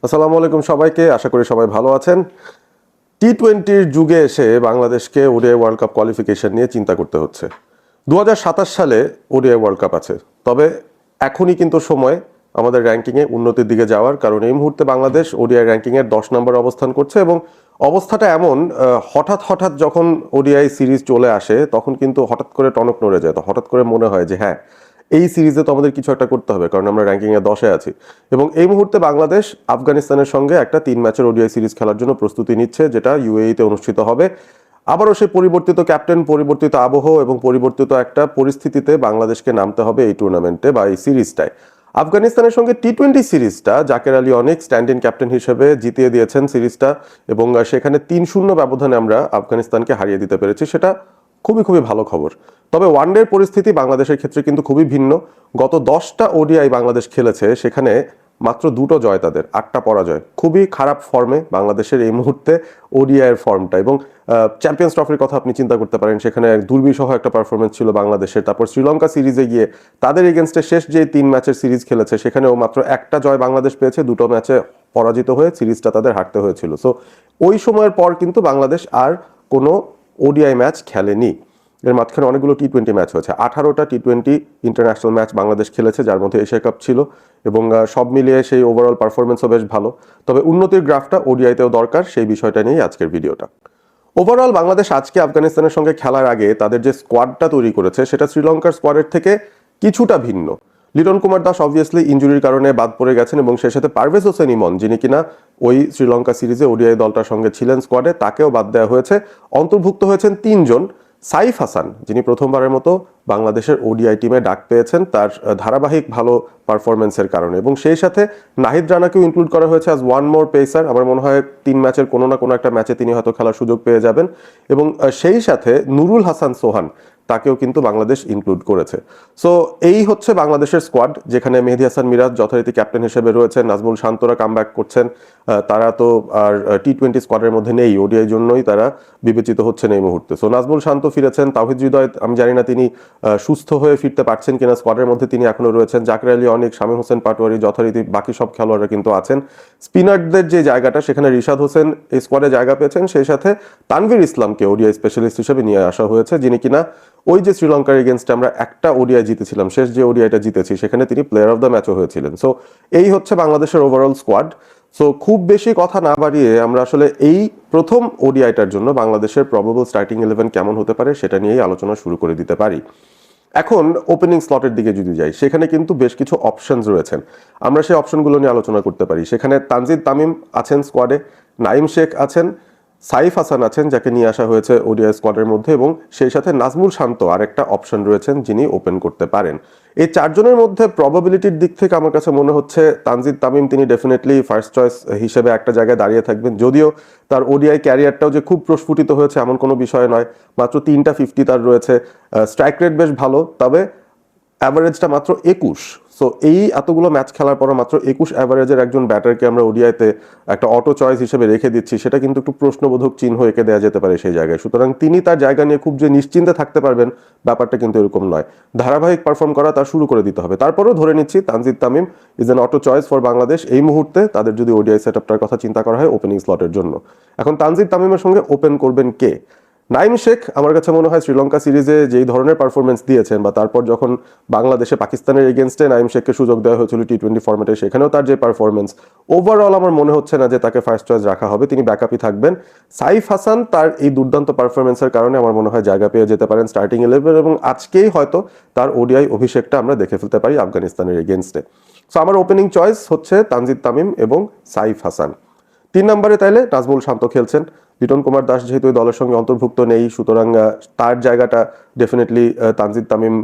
আসসালামু আলাইকুম সবাইকে, আশা করি সবাই ভালো আছেন। টি-20-র যুগে এসে বাংলাদেশকে ওডিআই ওয়ার্ল্ড কাপ কোয়ালিফিকেশন নিয়ে চিন্তা করতে হচ্ছে। 2027 সালে ওডিআই ওয়ার্ল্ড কাপ আছে, তবে এখনই কিন্তু সময় আমাদের র্যাঙ্কিংয়ে উন্নতির দিকে যাওয়ার, কারণ এই মুহূর্তে বাংলাদেশ ওডিআই র্যাঙ্কিংয়ের 10 নম্বর অবস্থান করছে এবং অবস্থাটা এমন হঠাৎ হঠাৎ যখন ওডিআই সিরিজ চলে আসে তখন কিন্তু হঠাৎ করে টনক নড়ে যায়। তো হঠাৎ করে মনে হয় যে হ্যাঁ, এই সিরিজে তো আমাদের কিছু একটা করতে হবে, কারণ আমরা র্যাঙ্কিংয়ে 10-এ আছি। এবং এই মুহূর্তে বাংলাদেশ আফগানিস্তানের সঙ্গে একটা 3 ম্যাচের ওডিআই সিরিজ খেলার জন্য প্রস্তুতি নিচ্ছে, যেটা ইউএইতে অনুষ্ঠিত হবে। আবারও সেই পরিবর্তিত ক্যাপ্টেন, পরিবর্তিত আবহ এবং পরিবর্তিত একটা পরিস্থিতিতে বাংলাদেশকে নামতে হবে এই টুর্নামেন্টে বা এই সিরিজটায়। আফগানিস্তানের সঙ্গে টি-20 সিরিজটা জাকের আলী অনেক স্ট্যান্ড ইন ক্যাপ্টেন হিসেবে জিতিয়ে দিয়েছেন সিরিজটা, এবং সেখানে 3-0 ব্যবধানে আমরা আফগানিস্তানকে হারিয়ে দিতে পেরেছি। সেটা খুবই খুবই ভালো খবর। তবে ওয়ানডের পরিস্থিতি বাংলাদেশের ক্ষেত্রে কিন্তু খুবই ভিন্ন। গত 10টা ওডিআই বাংলাদেশ খেলেছে, সেখানে মাত্র 2টো জয়, তাদের 8টা পরাজয়। খুবই খারাপ ফর্মে বাংলাদেশের এই মুহূর্তে ওডিআইয়ের ফর্মটা। এবং চ্যাম্পিয়ন্স ট্রফির কথা আপনি চিন্তা করতে পারেন, সেখানে দুর্বিষহ একটা পারফরমেন্স ছিল বাংলাদেশের। তারপর শ্রীলঙ্কা সিরিজে গিয়ে তাদের এগেনস্টে শেষ যে 3 ম্যাচের সিরিজ খেলেছে, সেখানেও মাত্র একটা জয় বাংলাদেশ পেয়েছে, 2টো ম্যাচে পরাজিত হয়ে সিরিজটা তাদের হারতে হয়েছিল। সো ওই সময়ের পর কিন্তু বাংলাদেশ আর কোনো ওডিআই ম্যাচ খেলেনি। এর মাঝখানে অনেকগুলো টি-20 ম্যাচ হয়েছে, 18টা টি-20 ইন্টারন্যাশনাল ম্যাচ বাংলাদেশ খেলেছে, যার মধ্যে এশিয়া কাপ ছিল। এবং সব মিলিয়ে সেই ওভারঅল পারফরমেন্সও বেশ ভালো। তবে উন্নতির গ্রাফটা ওডিআইতেও দরকার, সেই বিষয়টা নিয়েই আজকের ভিডিওটা। ওভারঅল বাংলাদেশ আজকে আফগানিস্তানের সঙ্গে খেলার আগে তাদের যে স্কোয়াডটা তৈরি করেছে, সেটা শ্রীলঙ্কার স্কোয়াডের থেকে কিছুটা ভিন্ন। লিটন কুমার দাস অবভিয়াসলি ইনজুরির কারণে বাদ পড়ে গেছেন, এবং সেই সাথে পারভেজ হোসেন ইমন, যিনি কিনা ওই শ্রীলঙ্কা সিরিজে ওডিআই দলটার সঙ্গে ছিলেন স্কোয়াডে, তাকেও বাদ দেওয়া হয়েছে। অন্তর্ভুক্ত হয়েছেন 3জন। সাইফ হাসান, যিনি প্রথমবারের মতো বাংলাদেশের ওডিআই টিমে ডাক পেয়েছেন তার ধারাবাহিক ভালো পারফরমেন্সের কারণে, এবং সেই সাথে নাহিদ রানাকেও ইনক্লুড করা হয়েছে অ্যাজ ওয়ান মোর পেসার। আমার মনে হয় 3 ম্যাচের কোনো না কোনো একটা ম্যাচে তিনি হয়তো খেলার সুযোগ পেয়ে যাবেন। এবং সেই সাথে নুরুল হাসান সোহান, তাকেও কিন্তু বাংলাদেশ ইনক্লুড করেছে। সো এই হচ্ছে বাংলাদেশের স্কোয়াড, যেখানে মেহেদী হাসান মিরাজ যথারীতি ক্যাপ্টেন হিসেবে রয়েছেন, নাজমুল শান্তরা কামব্যাক করছেন। তারা তো আর টি-20 স্কোয়াডের মধ্যে নেই, ওডিআই জন্যই তারা বিবেচিত হচ্ছেন এই মুহূর্তে। সো নাজমুল শান্ত ফিরেছেন, তাওহিদ হৃদয় আমি জানি না তিনি সুস্থ হয়ে ফিরতে পারছেন কিনা, স্কোয়াডের মধ্যে তিনি এখনো রয়েছেন। জাকের আলী অনেক, শামীম হোসেন পাটোয়ারি, যথারীতি বাকি সব খেলোয়াড়রা কিন্তু আছেন। স্পিনারদের যে জায়গাটা, সেখানে রিশাদ হোসেন এই স্কোয়াডে জায়গা পেয়েছেন। সেই সাথে তানভীর ইসলামকে ওডিআই স্পেশালিস্ট হিসেবে নিয়ে আসা হয়েছে, যিনি কিনা ওই যে শ্রীলঙ্কার এগেনস্টে আমরা একটা ওডিআই জিতেছিলাম, শেষ যে ওডিআইটা জিতেছি, সেখানে তিনি প্লেয়ার অফ দ্য ম্যাচও হয়েছিলেন। সো এই হচ্ছে বাংলাদেশের ওভারঅল স্কোয়াড। সো খুব বেশি কথা না বাড়িয়ে আমরা আসলে এই প্রথম ওডিআইটার জন্য বাংলাদেশের প্রবাবল স্টার্টিং 11 কেমন হতে পারে সেটা নিয়েই আলোচনা শুরু করে দিতে পারি। এখন ওপেনিং স্লটের দিকে যদি যাই, সেখানে কিন্তু বেশ কিছু অপশনস রয়েছেন। আমরা সেই অপশনগুলো নিয়ে আলোচনা করতে পারি। সেখানে তানজিদ তামিম আছেন স্কোয়াডে, নাইম শেখ আছেন, সাইফ হাসান আছেন, যাকে নিয়ে আসা হয়েছে ওডিআই স্কোয়াডের মধ্যে, এবং সেই সাথে নাজমুল শান্ত আরেকটা অপশন রয়েছেন, যিনি ওপেন করতে পারেন। এই 4জনের মধ্যে প্রবাবিলিটির দিক থেকে আমার কাছে মনে হচ্ছে তানজিদ তামিম তিনি ডেফিনেটলি ফার্স্ট চয়েস হিসেবে একটা জায়গায় দাঁড়িয়ে থাকবেন। যদিও তার ওডিআই ক্যারিয়ারটাও যে খুব প্রস্ফুটিত হয়েছে এমন কোনো বিষয় নয়, মাত্র 3টা 50 তার রয়েছে, স্ট্রাইক রেট বেশ ভালো, তবে অ্যাভারেজটা মাত্র 21। সো এই এতগুলো ম্যাচ খেলার পর মাত্র 21 অ্যাভারেজের একজন ব্যাটারকে আমরা ওডিআইতে একটা অটো চয়েস হিসেবে রেখে দিচ্ছি, সেটা কিন্তু একটু প্রশ্নবোধক চিহ্ন এঁকে দেওয়া যেতে পারে সেই জায়গায়। সুতরাং তিনি তার জায়গা নিয়ে খুব যে নিশ্চিন্তে থাকতে পারবেন, ব্যাপারটা কিন্তু এরকম নয়। ধারাবাহিক পারফর্ম করা তার শুরু করে দিতে হবে। তারপরেও ধরে নিচ্ছি Tanzid Tamim is an auto choice for Bangladesh এই মুহূর্তে, তাদের যদি ওডিআই সেট আপটার কথা চিন্তা করা হয় ওপেনিং স্লটের জন্য। এখন তানজিদ তামিমের সঙ্গে ওপেন করবেন কে? নাইম শেখ আমার কাছে মনে হয় শ্রীলঙ্কা সিরিজে যেই ধরনের পারফরমেন্স দিয়েছেন, বা তারপর যখন বাংলাদেশে পাকিস্তানের এগেনস্টে নাইম শেখকে সুযোগ দেওয়া হয়েছিল টি-20 ফর্মেটে, সেখানেও তার যে পারফরমেন্স, ওভারঅল আমার মনে হচ্ছে না যে তাকে ফার্স্ট চয়েস রাখা হবে, তিনি ব্যাকআপই থাকবেন। সাইফ হাসান তার এই দুর্দান্ত পারফরমেন্সের কারণে আমার মনে হয় জায়গা পেয়ে যেতে পারেন স্টার্টিং 11, এবং আজকেই হয়তো তার ওডিআই অভিষেকটা আমরা দেখে ফেলতে পারি আফগানিস্তানের এগেনস্টে। সো আমার ওপেনিং চয়েস হচ্ছে তানজিদ তামিম এবং সাইফ হাসান। 3 নম্বরে তাইলে নাজমুল শান্ত খেলছেন। লিটন কুমার দাস যেহেতু এই দলের সঙ্গে অন্তর্ভুক্ত নেই, সুতরাং তার জায়গাটা ডেফিনেটলি তানজিদ তামিম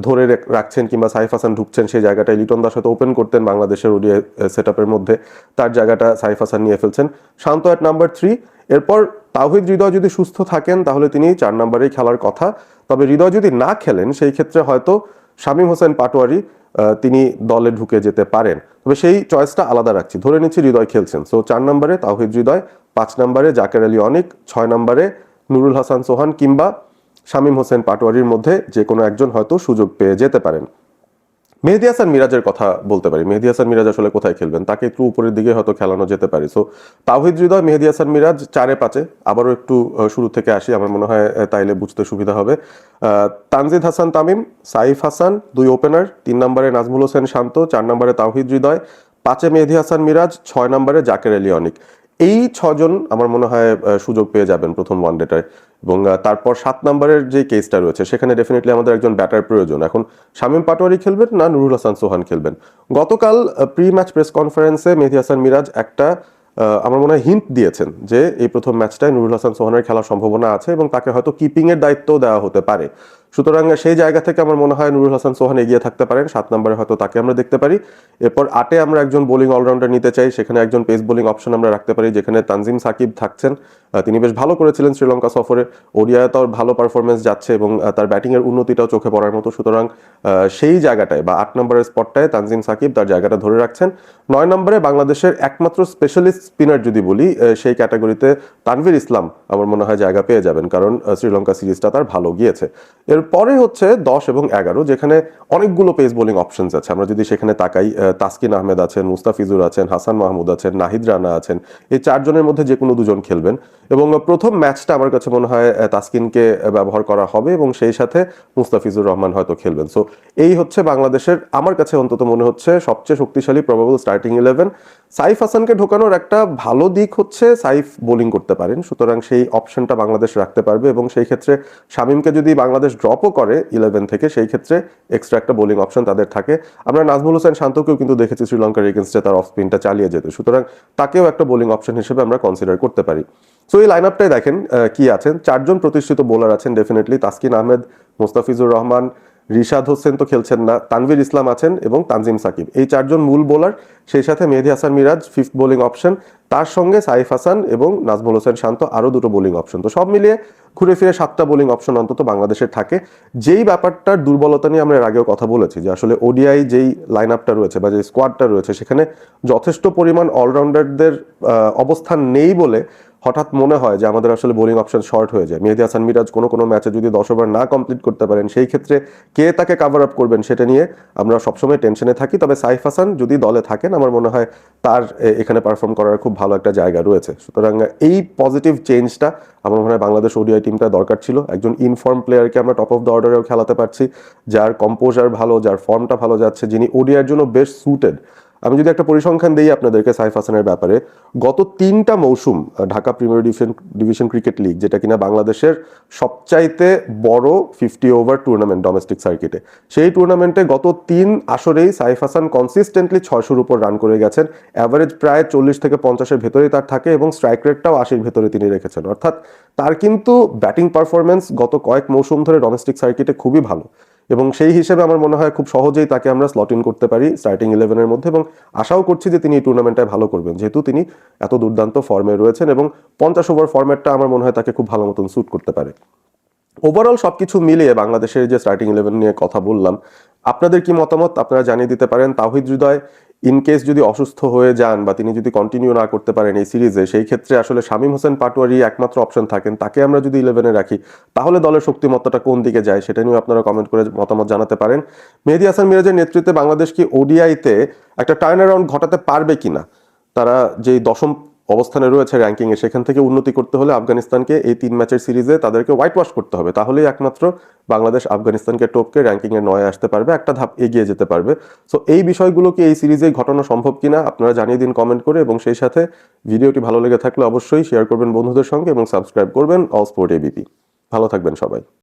ধরে রাখছেন, কিংবা সাইফ হাসান ঢুকছেন সেই জায়গাটায়। লিটন দাস হয়তো ওপেন করতেন বাংলাদেশের ওডিআই সেট আপের মধ্যে, তার জায়গাটা সাইফ হাসান নিয়ে ফেলছেন। শান্ত at নাম্বার 3। এরপর তাওহিদ হৃদয় যদি সুস্থ থাকেন তাহলে তিনি 4 নম্বরেই খেলার কথা। তবে হৃদয় যদি না খেলেন, সেই ক্ষেত্রে হয়তো শামীম হোসেন পাটোয়ারি তিনি দলে ঢুকে যেতে পারেন। তবে সেই চয়েসটা আলাদা রাখছি, ধরে নিচ্ছি হৃদয় খেলছেন। সো 4 নম্বরে তাওহিদ হৃদয়, 5 নম্বরে জাকের আলী অনিক, 6 নম্বরে নুরুল হাসান সোহান কিংবা শামীম হোসেন পাটোয়ারির মধ্যে যে কোনো একজন হয়তো সুযোগ পেয়ে যেতে পারেন। মেহেদী হাসান মিরাজের কথা বলতে পারি। মেহেদী হাসান মিরাজ আসলে কোথায় খেলবেন, তাকে একটু উপরের দিকে হয়তো খেলানো যেতে পারে। সো তাওহিদ হৃদয়, মেহেদী হাসান মিরাজ 4-5। আবারও একটু শুরু থেকে আসি, আমার মনে হয় তাইলে বুঝতে সুবিধা হবে। তানজিদ হাসান তামিম, সাইফ হাসান 2 ওপেনার, 3 নম্বরে নাজমুল হোসেন শান্ত, 4 নম্বরে তাওহিদ হৃদয়, 5-এ মেহেদী হাসান মিরাজ, 6 নম্বরে জাকের আলী অনিক। এই 6জন আমার মনে হয় সুযোগ পেয়ে যাবেন প্রথম ওয়ানডেটায়। এবং তারপর 7 নম্বরের যে কেসটা রয়েছে সেখানে ডেফিনেটলি আমাদের একজন ব্যাটার প্রয়োজন। এখন শামীম পাটোয়ারি খেলবেন না নুরুল হাসান সোহান খেলবেন? গতকাল প্রি ম্যাচ প্রেস কনফারেন্সে মেহেদী হাসান মিরাজ একটা আমার মনে হয় হিন্ট দিয়েছেন যে এই প্রথম ম্যাচটায় নুরুল হাসান সোহানের খেলার সম্ভাবনা আছে এবং তাকে হয়তো কিপিং এর দায়িত্বও দেওয়া হতে পারে। সুতরাং সেই জায়গা থেকে আমার মনে হয় নুরুল হাসান সোহান এগিয়ে থাকতে পারেন, 7 নম্বরে হয়তো তাকে আমরা দেখতে পারি। এরপর 8-এ আমরা একজন বোলিং অলরাউন্ডার নিতে চাই, সেখানে একজন পেস বোলিং অপশন আমরা রাখতে পারি, যেখানে তানজিম সাকিব থাকছেন। তিনি বেশ ভালো করেছিলেন শ্রীলঙ্কা সফরে, ওডিআই তার ভালো পারফরমেন্স যাচ্ছে এবং তার ব্যাটিং এর উন্নতিটাও চোখে পড়ার মতো। সুতরাং সেই জায়গাটায় বা 8 নম্বরের স্পটটায় তানজিম সাকিব তার জায়গাটা ধরে রাখছেন। 9 নম্বরে বাংলাদেশের একমাত্র স্পেশালিস্ট স্পিনার যদি বলি সেই ক্যাটাগরিতে তানভীর ইসলাম আমার মনে হয় জায়গা পেয়ে যাবেন, কারণ শ্রীলঙ্কা সিরিজটা তার ভালো গিয়েছে। এরপরে হচ্ছে 10 এবং 11, যেখানে অনেকগুলো পেস বোলিং অপশনস আছে। আমরা যদি সেখানে তাকাই, তাসকিন আহমেদ আছেন, মুস্তাফিজুর আছেন, হাসান মাহমুদ আছেন, নাহিদ রানা আছেন। এই 4 জনের মধ্যে যে কোনো 2 জন খেলবেন এবং প্রথম ম্যাচটা আমার কাছে মনে হয় তাসকিনকে ব্যবহার করা হবে এবং সেই সাথে মুস্তাফিজুর রহমান হয়তো খেলবেন। সো এই হচ্ছে বাংলাদেশের আমার কাছে অন্তত মনে হচ্ছে সবচেয়ে শক্তিশালী প্রবাবল স্টার্টিং 11। সাইফ হাসানকে ঢোকানোর একটা ভালো দিক হচ্ছে সাইফ বোলিং করতে পারেন, সুতরাং সেই অপশনটা বাংলাদেশ রাখতে পারবে এবং সেই ক্ষেত্রে শামীমকে যদি বাংলাদেশ ড্রপও করে 11 থেকে, সেই ক্ষেত্রে এক্সট্রা একটা বোলিং অপশন তাদের থাকে। আমরা নাজমুল হোসেন শান্তকেও কিন্তু দেখেছি শ্রীলঙ্কার এগেনস্টে তার অফ স্পিনটা চালিয়ে যেতে, সুতরাং তাকেও একটা বোলিং অপশন হিসেবে আমরা কনসিডার করতে পারি। সো এই লাইন আপটাই দেখেন কি আছেন, 4 জন প্রতিষ্ঠিত বোলার আছেন ডেফিনেটলি, তাসকিন আহমেদ, মুস্তাফিজুর রহমান, রিশাদ হোসেন তো খেলছেন না, তানভীর ইসলাম আছেন এবং তানজিম সাকিব, এই 4 জন মূল বোলার। সেই সাথে Mehedi Hasan Miraz 5th bowling option, তার সঙ্গে সাইফ হাসান এবং নাজমুল হোসেন শান্ত আরও 2টো বোলিং অপশন। তো সব মিলিয়ে ঘুরে ফিরে 7টা বোলিং অপশন অন্তত বাংলাদেশের থাকে। যেই ব্যাপারটার দুর্বলতা নিয়ে আমরা এর আগেও কথা বলেছি যে আসলে ওডিআই যেই লাইন আপটা রয়েছে বা যে স্কোয়াডটা রয়েছে সেখানে যথেষ্ট পরিমাণ অলরাউন্ডারদের অবস্থান নেই বলে হঠাৎ মনে হয় যে আমাদের আসলে বোলিং অপশন শর্ট হয়ে যায়। মেহেদী হাসান মিরাজ কোনো কোনো ম্যাচে যদি 10 ওভার না কমপ্লিট করতে পারেন, সেই ক্ষেত্রে কে তাকে কাভার আপ করবেন সেটা নিয়ে আমরা সবসময় টেনশনে থাকি। তবে সাইফ হাসান যদি দলে থাকেন আমার মনে হয় তার এখানে পারফর্ম করার খুব ভালো একটা জায়গা রয়েছে। সুতরাং এই পজিটিভ চেঞ্জটা আমার মনে হয় বাংলাদেশ ওডিআই টিমটা দরকার ছিল। একজন ইনফর্ম প্লেয়ারকে আমরা টপ অফ দ্য অর্ডারেও খেলাতে পারছি, যার কম্পোজার ভালো, যার ফর্মটা ভালো যাচ্ছে, যিনি ওডিআইয়ের জন্য বেশ সুটেড। আমি যদি একটা পরিসংখ্যান দিই আপনাদেরকে সাইফ হাসানের ব্যাপারে, গত 3টা মৌসুম Dhaka premier division cricket league, যেটা কিনা বাংলাদেশের সবচাইতে বড় 50 ওভার টুর্নামেন্ট ডোমেস্টিক সার্কিটে, সেই টুর্নামেন্টে গত 3 আসরেই সাইফ হাসান কনসিস্টেন্টলি 600-র উপর রান করে গেছেন। অ্যাভারেজ প্রায় 40 থেকে 50-এর ভেতরেই তার থাকে এবং স্ট্রাইক রেটটাও 80-র ভেতরে তিনি রেখেছেন। অর্থাৎ তার কিন্তু ব্যাটিং পারফরমেন্স গত কয়েক মৌসুম ধরে ডোমেস্টিক সার্কিটে খুবই ভালো এবং সেই হিসেবে আমার মনে হয় খুব সহজেই তাকে আমরা স্লট ইন করতে পারি স্টার্টিং 11-এর মধ্যে এবং আশাও করছি যে তিনি এই টুর্নামেন্টটায় ভালো করবেন, যেহেতু তিনি এত দুর্দান্ত ফর্মে রয়েছেন এবং 50 ওভার ফরম্যাটটা আমার মনে হয় তাকে খুব ভালো মতন স্যুট করতে পারে। ওভারঅল সবকিছু মিলিয়ে বাংলাদেশের যে স্টার্টিং 11 নিয়ে কথা বললাম, আপনাদের কি মতামত আপনারা জানিয়ে দিতে পারেন। তাওহিদ হৃদয় ইনকেস যদি অসুস্থ হয়ে যান বা তিনি যদি কন্টিনিউ না করতে পারেন এই সিরিজে, সেই ক্ষেত্রে আসলে শামীম হোসেন পাটোয়ারি একমাত্র অপশন থাকেন, তাকে আমরা যদি 11-এ রাখি তাহলে দলের শক্তিমত্তাটা কোন দিকে যায় সেটা নিয়ে আপনারা কমেন্ট করে মতামত জানাতে পারেন। মেহেদী হাসান মিরাজের নেতৃত্বে বাংলাদেশ কি ওডিআইতে একটা টার্ন অ্যারাউন্ড ঘটাতে পারবে কিনা? তারা যেই 10ম অবস্থানে রয়েছে র্যাঙ্কিংয়ে, সেখান থেকে উন্নতি করতে হলে আফগানিস্তানকে এই 3 ম্যাচের সিরিজে তাদেরকে হোয়াইট ওয়াশ করতে হবে, তাহলেই একমাত্র বাংলাদেশ আফগানিস্তানকে টপকে র্যাঙ্কিংয়ে 9-এ আসতে পারবে, একটা ধাপ এগিয়ে যেতে পারবে। সো এই বিষয়গুলোকে এই সিরিজেই ঘটানো সম্ভব কিনা আপনারা জানিয়ে দিন কমেন্ট করে, এবং সেই সাথে ভিডিওটি ভালো লেগে থাকলে অবশ্যই শেয়ার করবেন বন্ধুদের সঙ্গে এবং সাবস্ক্রাইব করবেন অল স্পোর্ট এবিপি। ভালো থাকবেন সবাই।